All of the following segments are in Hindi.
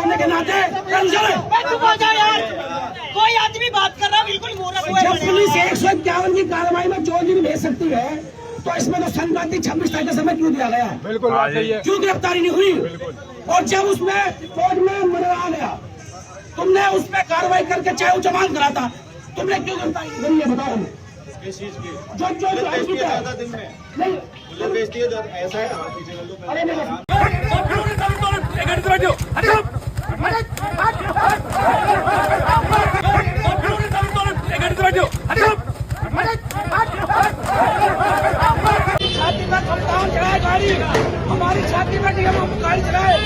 होने के नाते कोई आदमी बात कर रहा है बिल्कुल मूर्ख हुए। जब पुलिस 151 की कार्रवाई में 4 दिन भेज सकती है तो इसमें तो संक्रांति 26 तारीख का समय क्यों दिया गया? बिल्कुल क्यों गिरफ्तारी नहीं हुई? और जब उसमें फौज में मर्डर आ गया, तुमने उसमें कार्रवाई करके चाहे वो जमान कराता, तुमने क्यों गिरफ्तारी करी है? बताओ। जो नहीं ऐसा है। अरे नहीं छाती पर खमतान चढ़ाए गाड़ी, हमारी छाती पर गाड़ी चढ़ाए,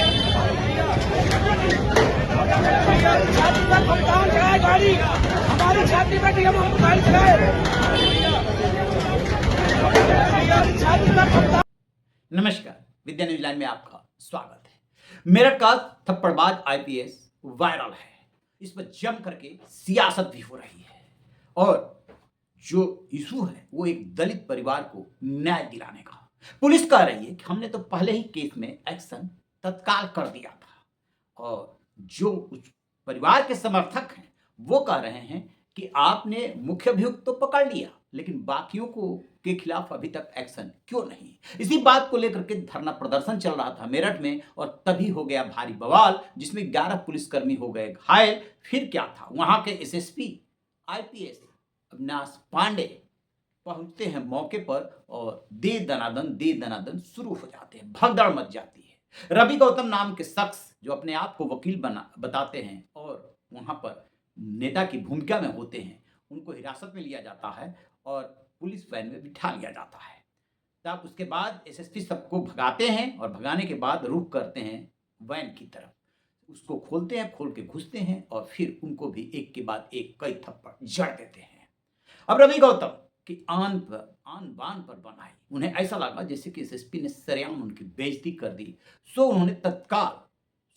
छाती पर खमतान चढ़ाए गाड़ी, हमारी छाती पर गाड़ी चढ़ाए, छाती पर खमतान। नमस्कार, विद्या न्यूज लाइन में आपका स्वागत है। मेरठ का थप्पड़बाज आईपीएस वायरल है। इस पर जम करके सियासत भी हो रही है और जो इशू है वो एक दलित परिवार को न्याय दिलाने का। पुलिस कह रही है कि हमने तो पहले ही केस में एक्शन तत्काल कर दिया था और जो उस परिवार के समर्थक हैं वो कह रहे हैं कि आपने मुख्य अभियुक्त तो पकड़ लिया लेकिन बाकियों को के खिलाफ अभी तक एक्शन क्यों नहीं। इसी बात को लेकर के धरना प्रदर्शन चल रहा था मेरठ में और तभी हो गया भारी बवाल जिसमें 11 पुलिसकर्मी हो गए घायल। फिर क्या था, वहां के एसएसपी आईपीएस अविनाश पांडे पहुंचते हैं मौके पर और दे दनादन शुरू हो जाते हैं, भगदड़ मच जाती है। रवि गौतम नाम के शख्स जो अपने आप को वकील बताते हैं और वहां पर नेता की भूमिका में होते हैं, उनको हिरासत में लिया जाता है और पुलिस वैन में बिठा लिया जाता है। तब उसके बाद एसएसपी सबको भगाते हैं और भगाने के बाद रुख करते हैं वैन की तरफ, उसको खोलते हैं, खोल के घुसते हैं और फिर उनको भी एक के बाद एक कई थप्पड़ जड़ देते हैं। अब रवि गौतम की आन बान पर बनाई, उन्हें ऐसा लगा जैसे कि एसएसपी ने सरेआम उनकी बेइज्जती कर दी, सो उन्होंने तत्काल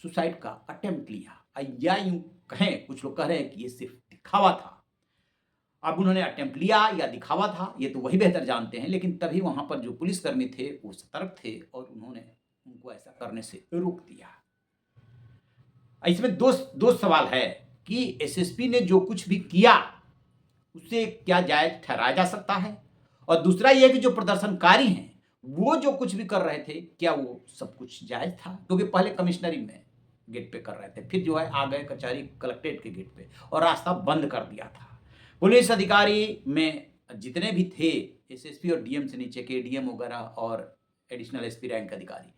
सुसाइड का अटेम्प्ट लिया। या यूं कहें, कुछ लोग कह रहे हैं कि ये सिर्फ दिखावा था। अब उन्होंने अटेम्प्ट लिया या दिखावा था ये तो वही बेहतर जानते हैं, लेकिन तभी वहां पर जो पुलिसकर्मी थे वो सतर्क थे और उन्होंने उनको ऐसा करने से रोक दिया। इसमें दो सवाल है कि एसएसपी ने जो कुछ भी किया उसे क्या जायज ठहराया जा सकता है, और दूसरा यह कि जो प्रदर्शनकारी हैं वो जो कुछ भी कर रहे थे क्या वो सब कुछ जायज था, क्योंकि पहले कमिश्नरी में गेट पे कर रहे थे, फिर जो है आ गए कचहरी कलेक्ट्रेट के गेट पे और रास्ता बंद कर दिया था। पुलिस अधिकारी में जितने भी थे एसएसपी और डीएम से नीचे के डीएम वगैरह और एडिशनल एसपी रैंक अधिकारी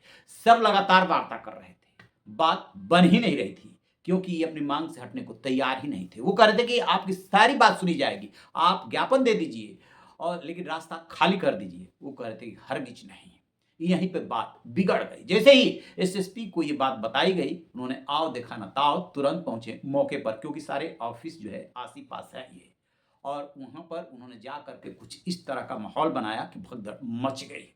सब लगातार वार्ता कर रहे थे, बात बन ही नहीं रही थी क्योंकि ये अपनी मांग से हटने को तैयार ही नहीं थे। वो कह रहे थे कि आपकी सारी बात सुनी जाएगी, आप ज्ञापन दे दीजिए और लेकिन रास्ता खाली कर दीजिए। वो कह रहे थे कि हरगिज नहीं। यहीं पे बात बिगड़ गई। जैसे ही एसएसपी को ये बात बताई गई, उन्होंने आओ देखा ना ताओ तुरंत पहुंचे मौके पर, क्योंकि सारे ऑफिस जो है आस ही पास है ये, और वहां पर उन्होंने जा करके कुछ इस तरह का माहौल बनाया कि भगदड़ मच गई।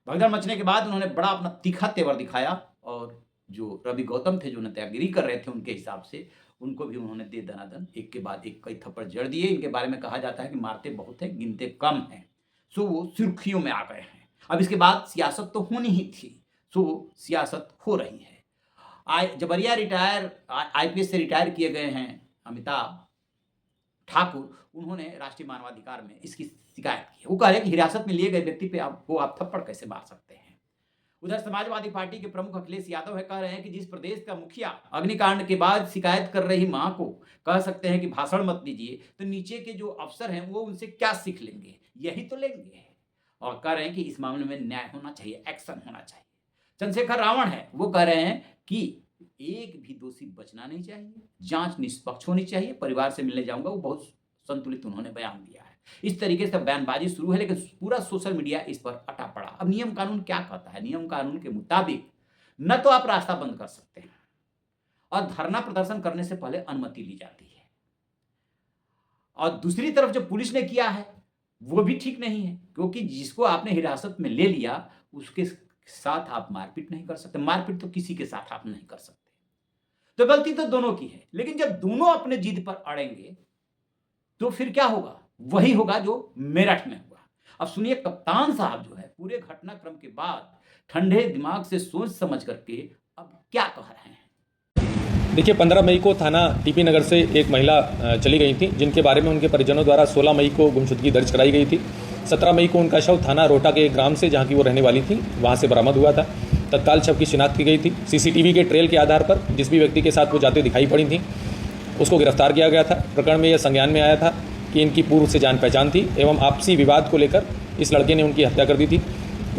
भगदड़ मचने के बाद उन्होंने बड़ा अपना तीखा तेवर दिखाया और जो रवि गौतम थे जो नेतागिरी कर रहे थे उनके हिसाब से उनको भी उन्होंने दे दनादन एक के बाद एक कई थप्पड़ जड़ दिए। इनके बारे में कहा जाता है कि मारते बहुत हैं गिनते कम हैं, सो वो सुर्खियों में आ गए हैं। अब इसके बाद सियासत तो होनी ही थी, सो सियासत हो रही है। जबरिया आईपीएस से रिटायर किए गए हैं अमिताभ ठाकुर, उन्होंने राष्ट्रीय मानवाधिकार में इसकी शिकायत की है। वो कह रहे हैं कि हिरासत में लिए गए व्यक्ति पे आप थप्पड़ कैसे मार सकते हैं। उधर समाजवादी पार्टी के प्रमुख अखिलेश यादव है कह रहे हैं कि जिस प्रदेश का मुखिया अग्निकांड के बाद शिकायत कर रही मां को कह सकते हैं कि भाषण मत दीजिए, तो नीचे के जो अफसर हैं वो उनसे क्या सीख लेंगे, यही तो लेंगे। और कह रहे हैं कि इस मामले में न्याय होना चाहिए, एक्शन होना चाहिए। चंद्रशेखर रावण है वो कह रहे हैं कि एक भी दोषी बचना नहीं चाहिए, जांच निष्पक्ष होनी चाहिए। परिवार से मिलने जाऊंगा, वो बहुत संतुलित उन्होंने बयान दिया है। इस तरीके से बयानबाजी शुरू है लेकिन पूरा सोशल मीडिया इस पर अटा पड़ा। अब नियम कानून क्या कहता है? नियम कानून के मुताबिक न तो आप रास्ता बंद कर सकते हैं और धरना प्रदर्शन करने से पहले अनुमति ली जाती है, और दूसरी तरफ जो पुलिस ने किया है वो भी ठीक नहीं है, क्योंकि जिसको आपने हिरासत में ले लिया उसके साथ आप मारपीट नहीं कर सकते। मारपीट तो किसी के साथ आप नहीं कर सकते। तो गलती तो दोनों की है, लेकिन जब दोनों अपने जिद पर अड़ेंगे तो फिर क्या होगा? वही होगा जो मेरठ में हुआ। अब सुनिए, कप्तान साहब जो है पूरे घटनाक्रम के बाद ठंडे दिमाग से सोच समझ करके अब क्या कह रहे हैं। देखिए 15 मई को थाना टीपी नगर से एक महिला चली गई थी, जिनके बारे में उनके परिजनों द्वारा 16 मई को गुमशुदगी दर्ज कराई गई थी। 17 मई को उनका शव थाना रोहटा के एक ग्राम से, जहां की वो रहने वाली थी, वहां से बरामद हुआ था। तत्काल शव की शिनाख्त की गई थी। सीसीटीवी के ट्रेल के आधार पर जिस भी व्यक्ति के साथ वो जाते दिखाई पड़ी थी उसको गिरफ्तार किया गया था। प्रकरण में यह संज्ञान में आया था कि इनकी पूर्व से जान पहचान थी एवं आपसी विवाद को लेकर इस लड़के ने उनकी हत्या कर दी थी।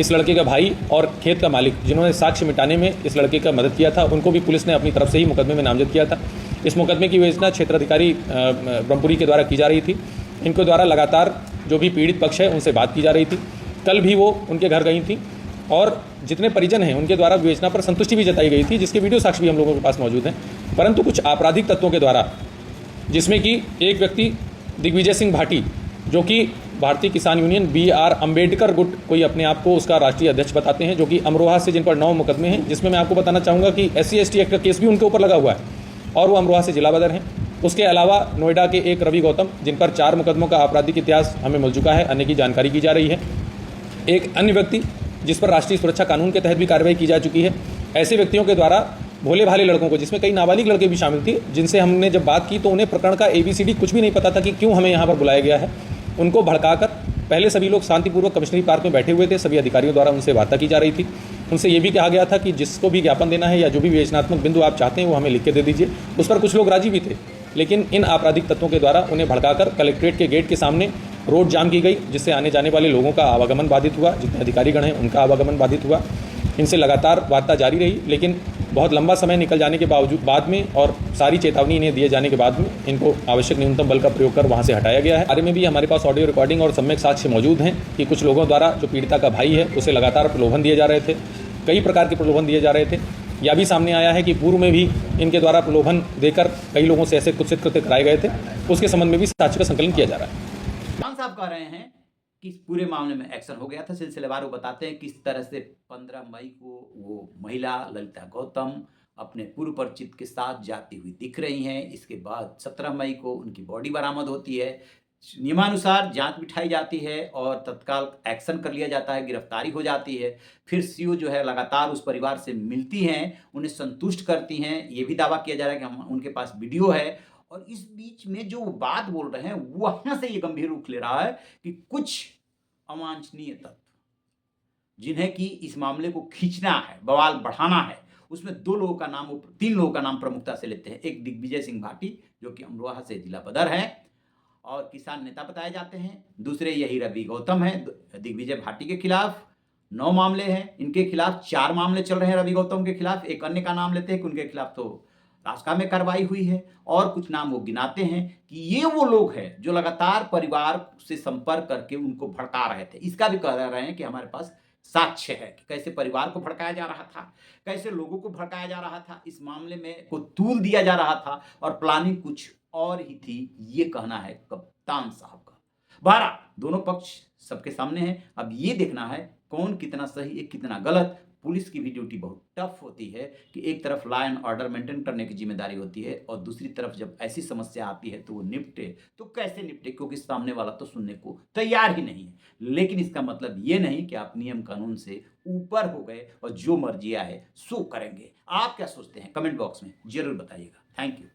इस लड़के का भाई और खेत का मालिक, जिन्होंने साक्ष्य मिटाने में इस लड़के का मदद किया था, उनको भी पुलिस ने अपनी तरफ से ही मुकदमे में नामजद किया था। इस मुकदमे की विवेचना क्षेत्राधिकारी ब्रह्मपुरी के द्वारा की जा रही थी। इनके द्वारा लगातार जो भी पीड़ित पक्ष है उनसे बात की जा रही थी। कल भी वो उनके घर गई थी और जितने परिजन हैं उनके द्वारा विवेचना पर संतुष्टि भी जताई गई थी, जिसके वीडियो साक्ष्य भी हम लोगों के पास मौजूद हैं। परंतु कुछ आपराधिक तत्वों के द्वारा, जिसमें कि एक व्यक्ति दिग्विजय सिंह भाटी, जो कि भारतीय किसान यूनियन BR अम्बेडकर गुट कोई अपने आप को उसका राष्ट्रीय अध्यक्ष बताते हैं, जो कि अमरोहा से, जिन पर 9 मुकदमे हैं, जिसमें मैं आपको बताना चाहूँगा कि SC/ST एक्ट का केस भी उनके ऊपर लगा हुआ है और वो अमरोहा से जिला बदर हैं। उसके अलावा नोएडा के एक रवि गौतम, जिन पर 4 मुकदमों का आपराधिक इतिहास हमें मिल चुका है, अन्य की जानकारी की जा रही है। एक अन्य व्यक्ति जिस पर राष्ट्रीय सुरक्षा कानून के तहत भी कार्रवाई की जा चुकी है। ऐसे व्यक्तियों के द्वारा भोले भाले लड़कों को, जिसमें कई नाबालिग लड़के भी शामिल थे, जिनसे हमने जब बात की तो उन्हें प्रकरण का ABCD कुछ भी नहीं पता था कि क्यों हमें यहाँ पर बुलाया गया है। उनको भड़काकर पहले सभी लोग शांतिपूर्वक कमिश्नरी पार्क में बैठे हुए थे। सभी अधिकारियों द्वारा उनसे वार्ता की जा रही थी। उनसे ये भी कहा गया था कि जिसको भी ज्ञापन देना है या जो भी विवेचनात्मक बिंदु आप चाहते हैं वो हमें लिख के दे दीजिए। उस पर कुछ लोग राजी भी थे, लेकिन इन आपराधिक तत्वों के द्वारा उन्हें भड़काकर कलेक्ट्रेट के गेट के सामने रोड जाम की गई, जिससे आने जाने वाले लोगों का आवागमन बाधित हुआ। जितने अधिकारीगण हैं उनका आवागमन बाधित हुआ। इनसे लगातार वार्ता जारी रही, लेकिन बहुत लंबा समय निकल जाने के बाद में और सारी चेतावनी इन्हें दिए जाने के बाद में इनको आवश्यक न्यूनतम बल का प्रयोग कर वहां से हटाया गया है। बारे में भी हमारे पास ऑडियो रिकॉर्डिंग और सम्यक साक्ष्य मौजूद हैं कि कुछ लोगों द्वारा जो पीड़िता का भाई है उसे लगातार प्रलोभन दिए जा रहे थे, कई प्रकार के प्रलोभन दिए जा रहे थे। यह भी सामने आया है कि पूर्व में भी इनके द्वारा प्रलोभन देकर कई लोगों से ऐसे कुत्सित कृत्य कराए गए थे। उसके संबंध में भी साक्ष्य का संकलन किया जा रहा है। खान साहब कह रहे हैं कि इस पूरे मामले में एक्शन हो गया था। सिलसिलेवार वो बताते हैं किस तरह से 15 मई को वो महिला ललिता गौतम अपने पूर्व परिचित के साथ जाती हुई दिख रही हैं। इसके बाद 17 मई को उनकी बॉडी बरामद होती है। नियमानुसार जांच बिठाई जाती है और तत्काल एक्शन कर लिया जाता है, गिरफ्तारी हो जाती है। फिर CO जो है लगातार उस परिवार से मिलती हैं, उन्हें संतुष्ट करती हैं। ये भी दावा किया जा रहा है कि हम उनके पास वीडियो है। और इस बीच में जो बात बोल रहे हैं वहां से ये गंभीर रूप ले रहा है कि कुछ अवांछनीय तत्व जिन्हें कि इस मामले को खींचना है, बवाल बढ़ाना है, उसमें 3 लोगों का नाम प्रमुखता से लेते हैं। एक दिग्विजय सिंह भाटी, जो कि अमरोहा से जिला बदर है और किसान नेता बताए जाते हैं। दूसरे यही रवि गौतम है। दिग्विजय भाटी के खिलाफ 9 मामले हैं, इनके खिलाफ 4 मामले चल रहे हैं रवि गौतम के खिलाफ। एक अन्य का नाम लेते हैं कि उनके खिलाफ तो रास्ता में कार्रवाई हुई है। और कुछ नाम वो गिनाते हैं कि ये वो लोग हैं जो लगातार परिवार से संपर्क करके उनको भड़का रहे थे। इसका भी कह रहे हैं कि हमारे पास साक्ष्य है कि कैसे परिवार को भड़काया जा रहा था, कैसे लोगों को भड़काया जा रहा था, इस मामले में को तूल दिया जा रहा था और प्लानिंग कुछ और ही थी। ये कहना है कप्तान साहब का। बहरहाल दोनों पक्ष सबके सामने है। अब ये देखना है कौन कितना सही है, कितना गलत। पुलिस की भी ड्यूटी बहुत टफ होती है कि एक तरफ लॉ एंड ऑर्डर मेंटेन करने की जिम्मेदारी होती है और दूसरी तरफ जब ऐसी समस्या आती है तो वो निपटे तो कैसे निपटे, क्योंकि सामने वाला तो सुनने को तैयार ही नहीं है। लेकिन इसका मतलब ये नहीं कि आप नियम कानून से ऊपर हो गए और जो मर्जी आए सो करेंगे। आप क्या सोचते हैं कमेंट बॉक्स में जरूर बताइएगा। Thank you.